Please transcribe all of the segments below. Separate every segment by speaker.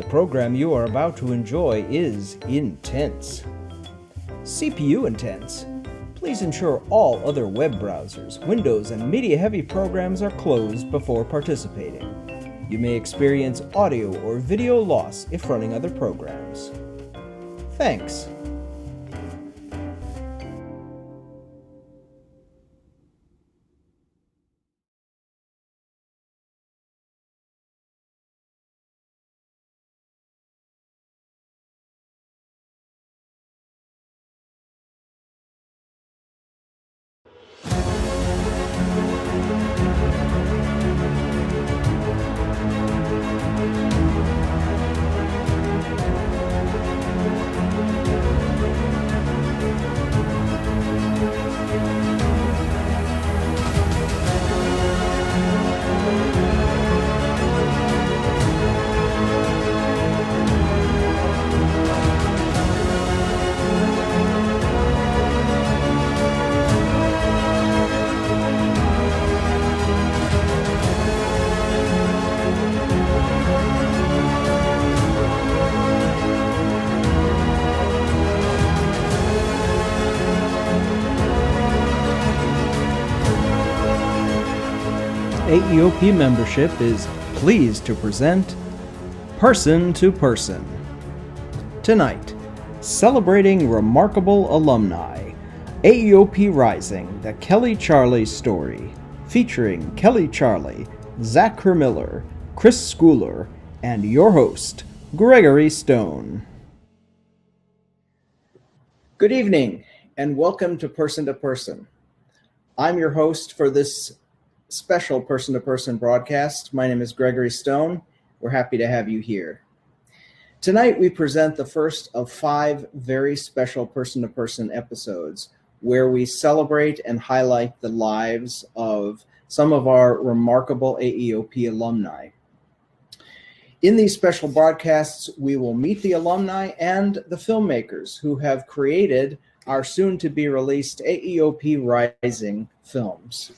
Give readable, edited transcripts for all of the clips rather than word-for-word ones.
Speaker 1: program you are about to enjoy is intense. CPU intense. Please ensure all other web browsers, Windows, and media-heavy programs are closed before participating. You may experience audio or video loss if running other programs. Thanks. AEOP membership is pleased to present Person to Person. Tonight, celebrating remarkable alumni, AEOP Rising, the Kelly Charley story, featuring Kelly Charley, Zach Hermiller, Chris Schooler, and your host, Gregory Stone. Good evening, and welcome to Person. I'm your host for this special person-to-person broadcast. My name is Gregory Stone. We're happy to have you here. Tonight we present the first of 5 very special person-to-person episodes where we celebrate and highlight the lives of some of our remarkable AEOP alumni. In these special broadcasts, we will meet the alumni and the filmmakers who have created our soon-to-be-released AEOP Rising films.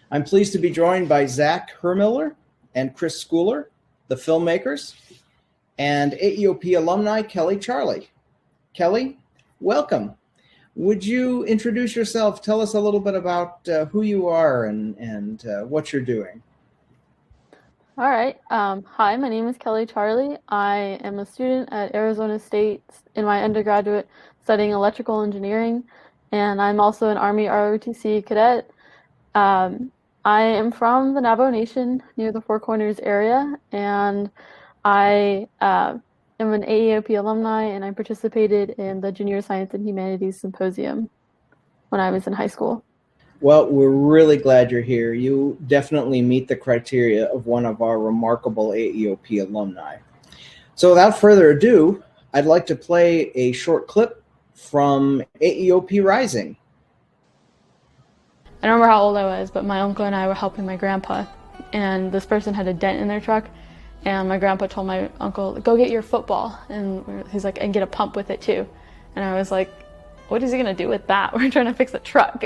Speaker 1: I'm pleased to be joined by Zach Hermiller and Chris Schooler, the filmmakers, and AEOP alumni Kelly Charley. Kelly, welcome. Would you introduce yourself? Tell us a little bit about who you are and what you're doing.
Speaker 2: All right. Hi, my name is Kelly Charley. I am a student at Arizona State in my undergraduate studying electrical engineering, and I'm also an Army ROTC cadet. I am from the Navajo Nation near the Four Corners area, and I am an AEOP alumni, and I participated in the Junior Science and Humanities Symposium when I was in high school.
Speaker 1: Well, we're really glad you're here. You definitely meet the criteria of one of our remarkable AEOP alumni. So without further ado, I'd like to play a short clip from AEOP Rising.
Speaker 2: I don't remember how old I was, but my uncle and I were helping my grandpa, and this person had a dent in their truck, and my grandpa told my uncle, go get your football, and he's like, and get a pump with it too. And I was like, what is he gonna do with that? We're trying to fix a truck.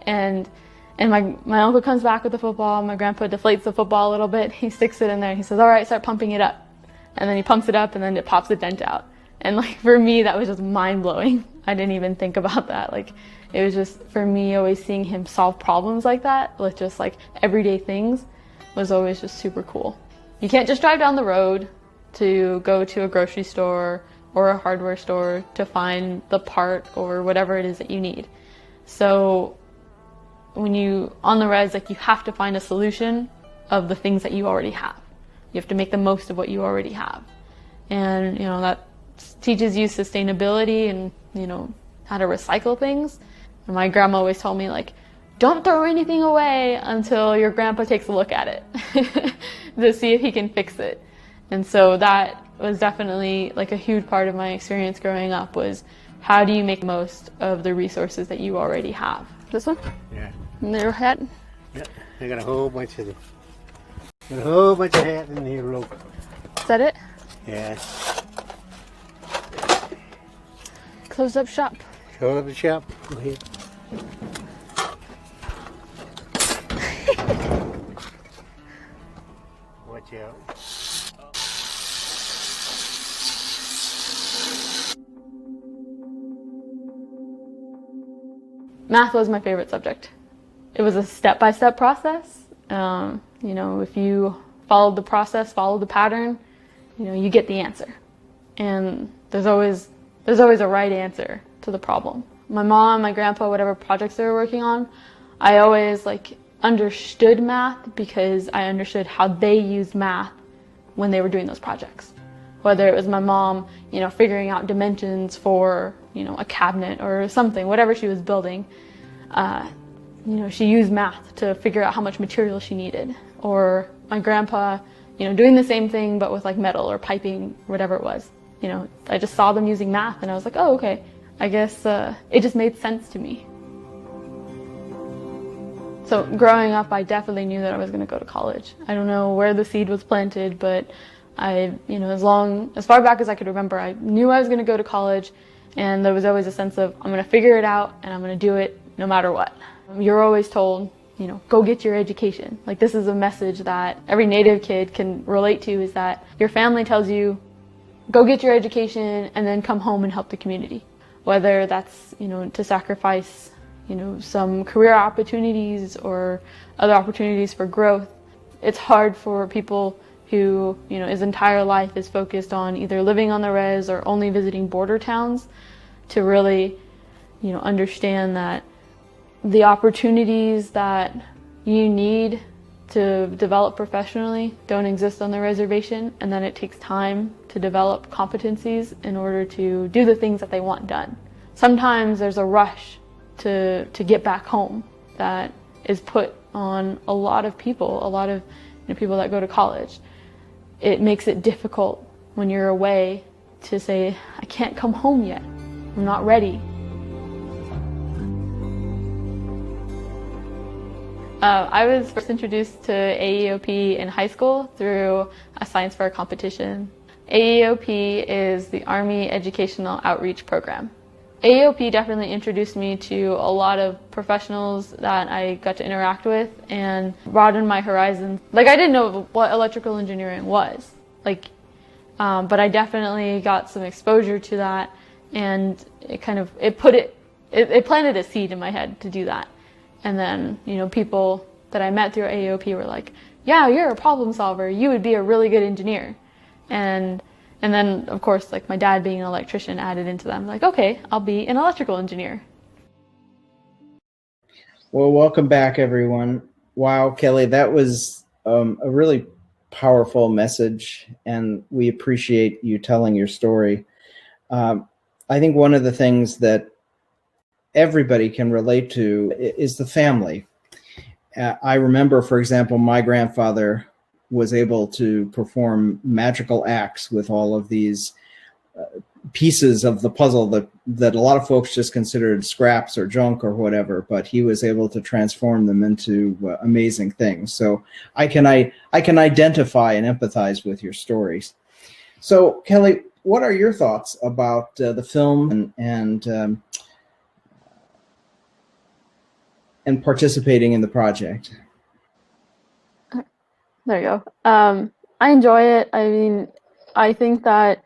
Speaker 2: and my uncle comes back with the football, my grandpa deflates the football a little bit, he sticks it in there, and he says, all right, start pumping it up. And then he pumps it up, and then it pops the dent out. And like, for me, that was just mind-blowing. I didn't even think about that. Like, it was just, for me, always seeing him solve problems like that, with just like everyday things, was always just super cool. You can't just drive down the road to go to a grocery store or a hardware store to find the part or whatever it is that you need. So when you, on the res, like, you have to find a solution of the things that you already have. You have to make the most of what you already have. And, you know, that teaches you sustainability and, you know, how to recycle things. And my grandma always told me, like, don't throw anything away until your grandpa takes a look at it to see if he can fix it. And so that was definitely like a huge part of my experience growing up, was how do you make the most of the resources that you already have. This one?
Speaker 3: Yeah.
Speaker 2: And their hat?
Speaker 3: Yeah. I got a whole bunch of them. Got a whole bunch of hats in here, look.
Speaker 2: Is that it?
Speaker 3: Yeah.
Speaker 2: Close up shop.
Speaker 3: Close up the shop. Go ahead. Watch out.
Speaker 2: Math was my favorite subject. It was a step-by-step process. If you followed the process, followed the pattern, you get the answer. And there's always a right answer to the problem. My mom, my grandpa, whatever projects they were working on, I always understood math because I understood how they used math when they were doing those projects. Whether it was my mom, figuring out dimensions for, a cabinet or something, whatever she was building, she used math to figure out how much material she needed. Or my grandpa, doing the same thing but with metal or piping, whatever it was. I just saw them using math and I was like, oh, okay. I guess it just made sense to me. So growing up, I definitely knew that I was going to go to college. I don't know where the seed was planted, but as far back as I could remember, I knew I was going to go to college, and there was always a sense of, I'm going to figure it out and I'm going to do it no matter what. You're always told, go get your education. This is a message that every Native kid can relate to, is that your family tells you, go get your education and then come home and help the community. Whether that's, to sacrifice, some career opportunities or other opportunities for growth. It's hard for people who, his entire life is focused on either living on the res or only visiting border towns to really, understand that the opportunities that you need to develop professionally don't exist on the reservation, and then it takes time to develop competencies in order to do the things that they want done. Sometimes there's a rush to get back home that is put on a lot of people people that go to college. It makes it difficult when you're away to say, I can't come home yet. I'm not ready. I was first introduced to AEOP in high school through a science fair competition. AEOP is the Army Educational Outreach Program. AEOP definitely introduced me to a lot of professionals that I got to interact with and broadened my horizons. I didn't know what electrical engineering was, but I definitely got some exposure to that, and it planted a seed in my head to do that. And then, people that I met through AEOP were like, yeah, you're a problem solver. You would be a really good engineer. And then, of course, my dad being an electrician added into them. Okay, I'll be an electrical engineer.
Speaker 1: Well, welcome back, everyone. Wow, Kelly, that was a really powerful message, and we appreciate you telling your story. I think one of the things that everybody can relate to is the family. I remember, for example, my grandfather was able to perform magical acts with all of these pieces of the puzzle that a lot of folks just considered scraps or junk or whatever, but he was able to transform them into amazing things. So I can identify and empathize with your stories. So Kelly, what are your thoughts about the film and participating in the project?
Speaker 2: There you go. I enjoy it. I think that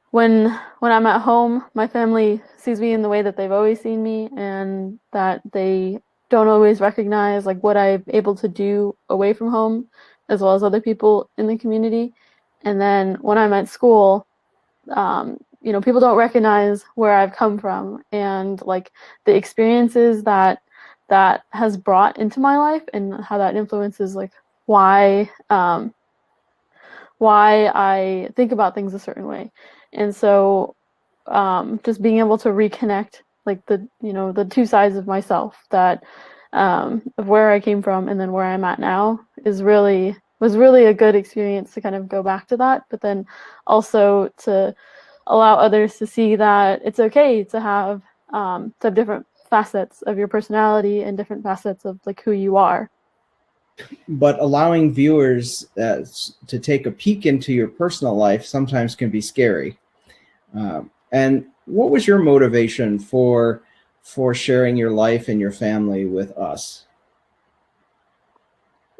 Speaker 2: when I'm at home, my family sees me in the way that they've always seen me, and that they don't always recognize what I'm able to do away from home, as well as other people in the community. And then when I'm at school, people don't recognize where I've come from and the experiences that has brought into my life, and how that influences why I think about things a certain way. And so just being able to reconnect the two sides of myself, that of where I came from and then where I'm at now, was really a good experience to kind of go back to that, but then also to allow others to see that it's okay to have different facets of your personality and different facets of who you are.
Speaker 1: But allowing viewers to take a peek into your personal life sometimes can be scary. And what was your motivation for sharing your life and your family with us?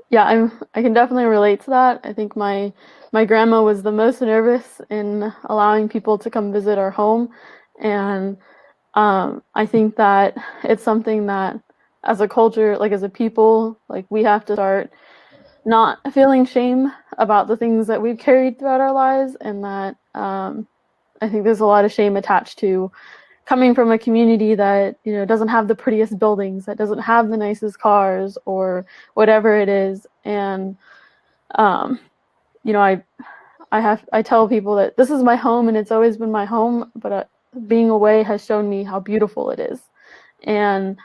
Speaker 2: Yeah, I can definitely relate to that. I think my grandma was the most nervous in allowing people to come visit our home, and I think that it's something that as a culture, like as a people, like we have to start not feeling shame about the things that we've carried throughout our lives, and that I think there's a lot of shame attached to coming from a community that, you know, doesn't have the prettiest buildings, that doesn't have the nicest cars or whatever it is. And you know, I tell people that this is my home and it's always been my home, but being away has shown me how beautiful it is. And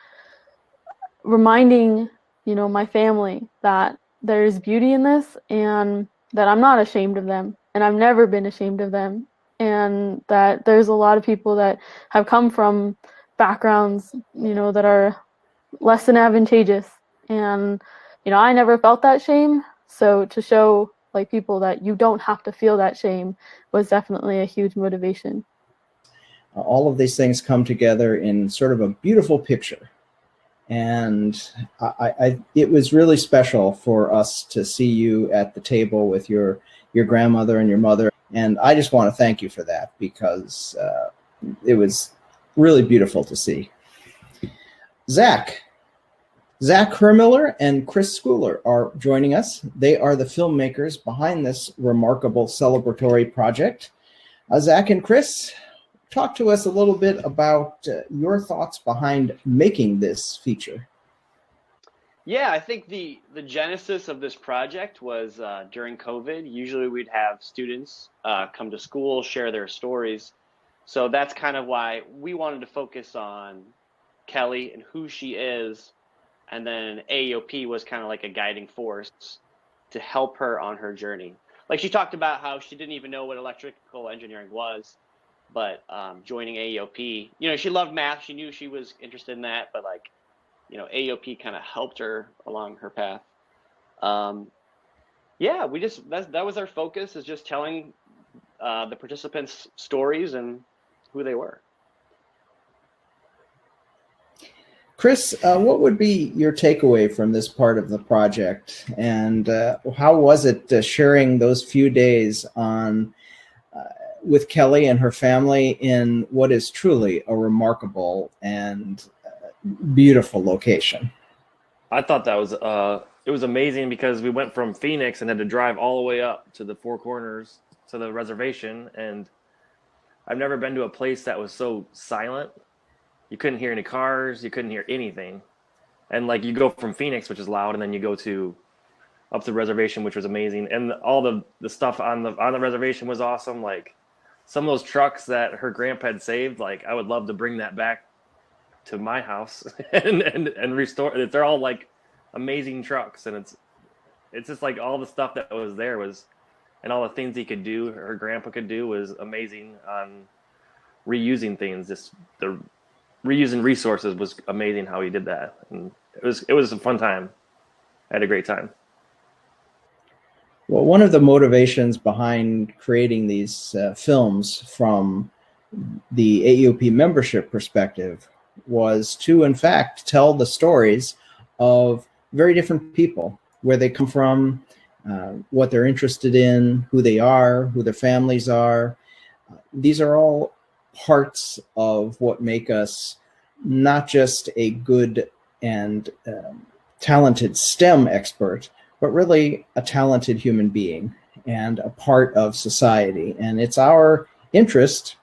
Speaker 2: reminding, you know, my family that there's beauty in this and that I'm not ashamed of them and I've never been ashamed of them, and that there's a lot of people that have come from backgrounds, you know, that are less than advantageous, and you know, I never felt that shame. So to show like people that you don't have to feel that shame was definitely a huge motivation.
Speaker 1: All of these things come together in sort of a beautiful picture. And it was really special for us to see you at the table with your grandmother and your mother. And I just want to thank you for that, because it was really beautiful to see. Zach Hermiller and Chris Schooler are joining us. They are the filmmakers behind this remarkable celebratory project. Zach and Chris, talk to us a little bit about your thoughts behind making this feature.
Speaker 4: Yeah, I think the genesis of this project was during COVID. Usually we'd have students come to school, share their stories. So that's kind of why we wanted to focus on Kelly and who she is. And then AEOP was kind of like a guiding force to help her on her journey. Like, she talked about how she didn't even know what electrical engineering was, but joining AEOP, you know, she loved math. She knew she was interested in that, but like, you know, AEOP kind of helped her along her path. Yeah, that was our focus, is just telling the participants stories and who they were.
Speaker 1: Chris, what would be your takeaway from this part of the project, and how was it sharing those few days on with Kelly and her family in what is truly a remarkable and beautiful location?
Speaker 5: I thought that was it was amazing, because we went from Phoenix and had to drive all the way up to the Four Corners to the reservation, and I've never been to a place that was so silent. You couldn't hear any cars, you couldn't hear anything. And like, you go from Phoenix, which is loud, and then you go up to the reservation, which was amazing. And all the stuff on the reservation was awesome. Like, some of those trucks that her grandpa had saved, like, I would love to bring that back to my house and restore it. They're all like amazing trucks, and it's just like all the stuff that was there was, and all the things he could do, her grandpa could do, was amazing on reusing things. Just the reusing resources was amazing how he did that, and it was a fun time. I had a great time.
Speaker 1: Well, one of the motivations behind creating these films from the AEOP membership perspective was to, in fact, tell the stories of very different people, where they come from, what they're interested in, who they are, who their families are. These are all parts of what make us not just a good and talented STEM expert, but really a talented human being and a part of society. And it's our interest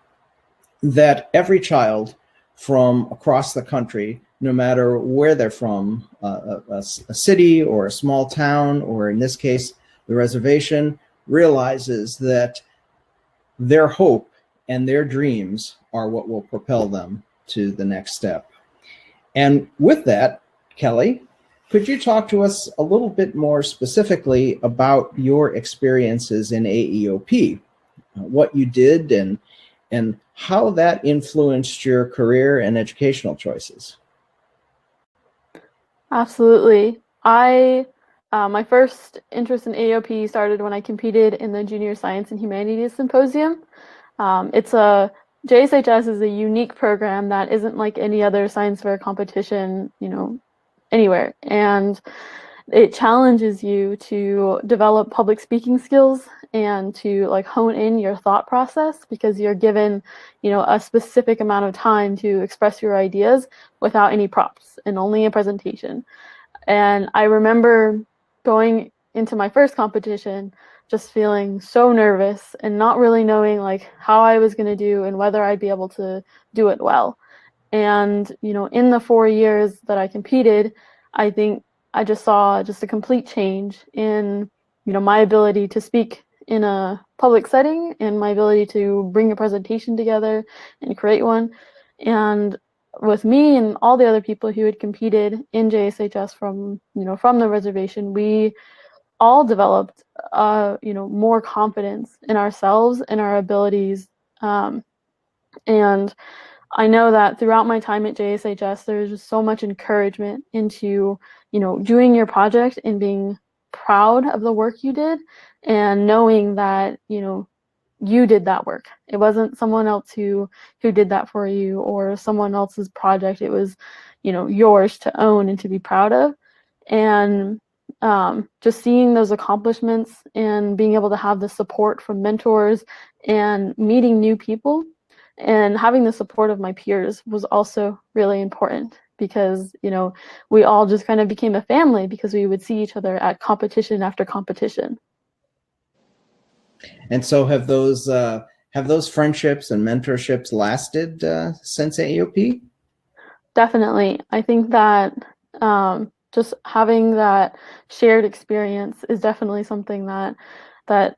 Speaker 1: that every child from across the country, no matter where they're from, a city or a small town, or in this case, the reservation, realizes that their hope and their dreams are what will propel them to the next step. And with that, Kelly, could you talk to us a little bit more specifically about your experiences in AEOP, what you did, and how that influenced your career and educational choices?
Speaker 2: Absolutely. My first interest in AEOP started when I competed in the Junior Science and Humanities Symposium. JSHS is a unique program that isn't like any other science fair competition, you know, anywhere. And it challenges you to develop public speaking skills and to like hone in your thought process, because you're given, a specific amount of time to express your ideas without any props and only a presentation. And I remember going into my first competition just feeling so nervous and not really knowing like how I was going to do and whether I'd be able to do it well. And, in the 4 years that I competed, I think I just saw just a complete change in, my ability to speak in a public setting and my ability to bring a presentation together and create one. And with me and all the other people who had competed in JSHS from the reservation, we all developed, more confidence in ourselves and our abilities. And I know that throughout my time at JSHS, there's just so much encouragement into, doing your project and being proud of the work you did and knowing that, you did that work. It wasn't someone else who did that for you or someone else's project. It was, yours to own and to be proud of. And just seeing those accomplishments and being able to have the support from mentors and meeting new people and having the support of my peers was also really important, because, we all just kind of became a family because we would see each other at competition after competition.
Speaker 1: And so have those friendships and mentorships lasted since AEOP?
Speaker 2: Definitely. I think that just having that shared experience is definitely something that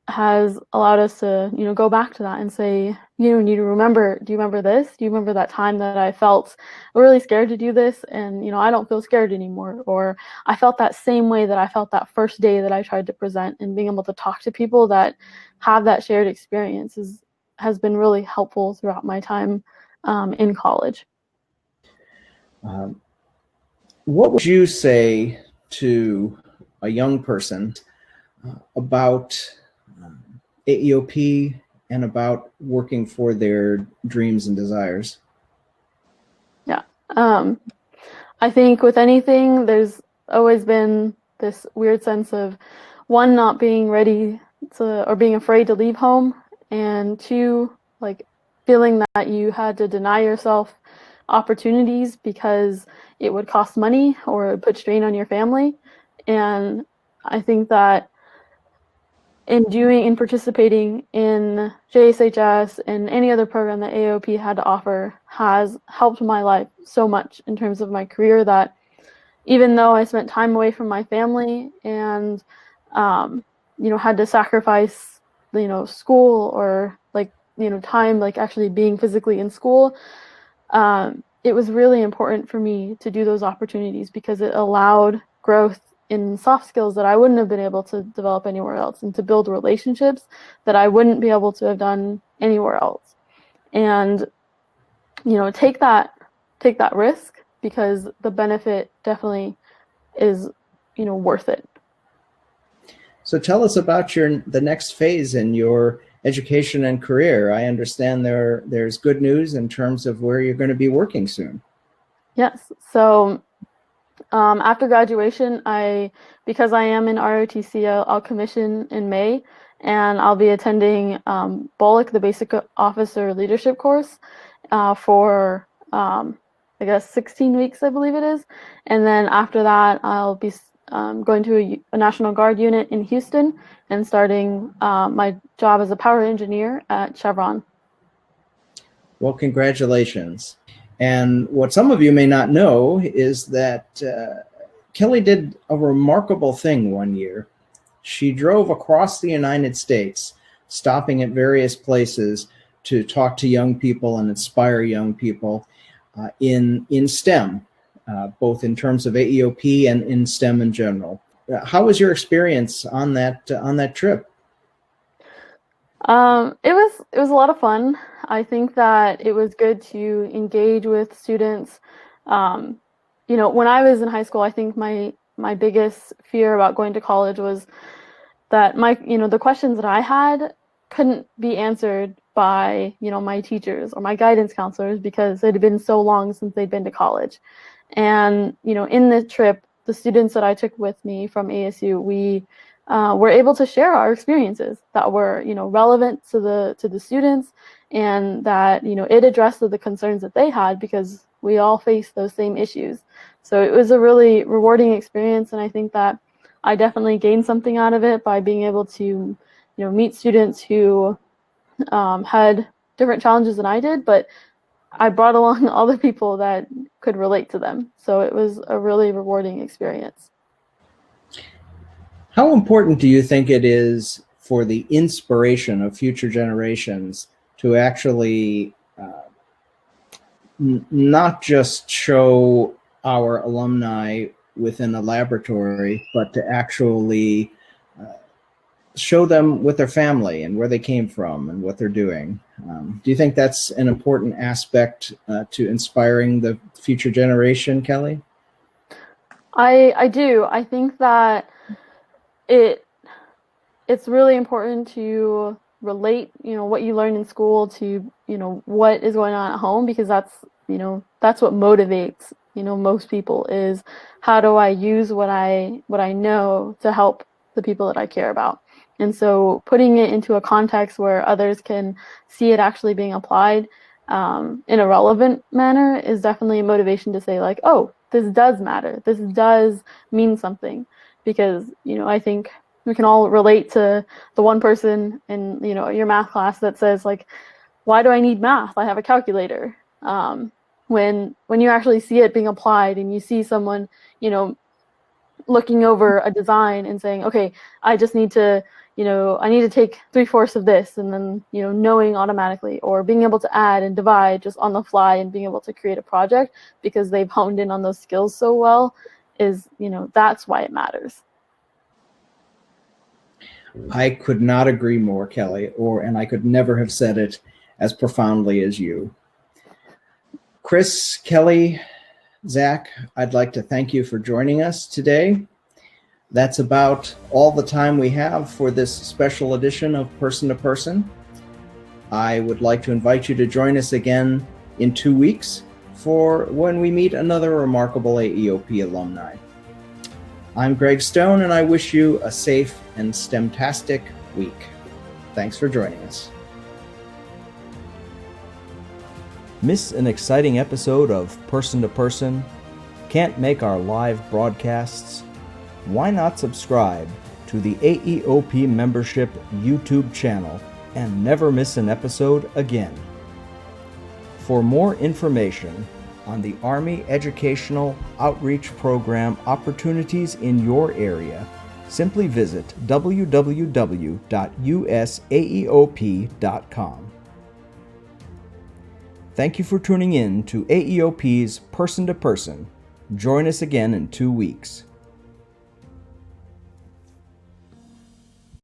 Speaker 2: has allowed us to, go back to that and say, you need to remember, do you remember this? Do you remember that time that I felt really scared to do this? And, I don't feel scared anymore. Or I felt that same way that I felt that first day that I tried to present, and being able to talk to people that have that shared experience has been really helpful throughout my time in college.
Speaker 1: What would you say to a young person about AEOP and about working for their dreams and desires?
Speaker 2: Yeah. I think with anything, there's always been this weird sense of, one, not being ready to, or being afraid to leave home, and two, like feeling that you had to deny yourself opportunities because it would cost money or it would put strain on your family. And I think that in participating in JSHS and any other program that AEOP had to offer has helped my life so much in terms of my career, that even though I spent time away from my family and had to sacrifice school or time actually being physically in school, it was really important for me to do those opportunities because it allowed growth in soft skills that I wouldn't have been able to develop anywhere else, and to build relationships that I wouldn't be able to have done anywhere else. And take that risk, because the benefit definitely is worth it.
Speaker 1: So tell us about the next phase in your education and career. I understand there's good news in terms of where you're going to be working soon.
Speaker 2: Yes. So after graduation, because I am in ROTC, I'll commission in May, and I'll be attending BOLC, the Basic Officer Leadership course, for 16 weeks, I believe it is. And then after that, I'll be going to a National Guard unit in Houston and starting my job as a power engineer at Chevron.
Speaker 1: Well, congratulations. And what some of you may not know is that Kelly did a remarkable thing one year. She drove across the United States, stopping at various places to talk to young people and inspire young people in STEM, both in terms of AEOP and in STEM in general. How was your experience on that trip?
Speaker 2: It was a lot of fun. I think that it was good to engage with students. When I was in high school, I think my biggest fear about going to college was that the questions that I had couldn't be answered by, my teachers or my guidance counselors, because it had been so long since they'd been to college. And, in this trip, the students that I took with me from ASU, we were able to share our experiences that were, relevant to the students, and that, it addressed the concerns that they had, because we all face those same issues. So it was a really rewarding experience, and I think that I definitely gained something out of it by being able to, meet students who had different challenges than I did, but I brought along other people that could relate to them. So it was a really rewarding experience.
Speaker 1: How important do you think it is for the inspiration of future generations to actually not just show our alumni within a laboratory, but to actually show them with their family and where they came from and what they're doing? Do you think that's an important aspect to inspiring the future generation, Kelly?
Speaker 2: I do. I think that it's really important to relate, what you learn in school to, what is going on at home, because that's what motivates, most people, is how do I use what I know to help the people that I care about. And so putting it into a context where others can see it actually being applied in a relevant manner is definitely a motivation to say, like, oh, this does matter. This does mean something. Because, I think we can all relate to the one person in, your math class that says, like, why do I need math? I have a calculator. When you actually see it being applied, and you see someone, looking over a design and saying, okay, I just need to, I need to take 3/4 of this, and then, knowing automatically, or being able to add and divide just on the fly and being able to create a project because they've honed in on those skills so well, is, that's why it matters.
Speaker 1: I could not agree more, Kelly, and I could never have said it as profoundly as you. Chris, Kelly, Zach, I'd like to thank you for joining us today. That's about all the time we have for this special edition of Person to Person. I would like to invite you to join us again in 2 weeks for when we meet another remarkable AEOP alumni. I'm Greg Stone, and I wish you a safe and STEM-tastic week. Thanks for joining us. Miss an exciting episode of Person to Person? Can't make our live broadcasts? Why not subscribe to the AEOP membership YouTube channel and never miss an episode again? For more information on the Army Educational Outreach Program opportunities in your area, simply visit www.usaeop.com. Thank you for tuning in to AEOP's Person to Person. Join us again in 2 weeks.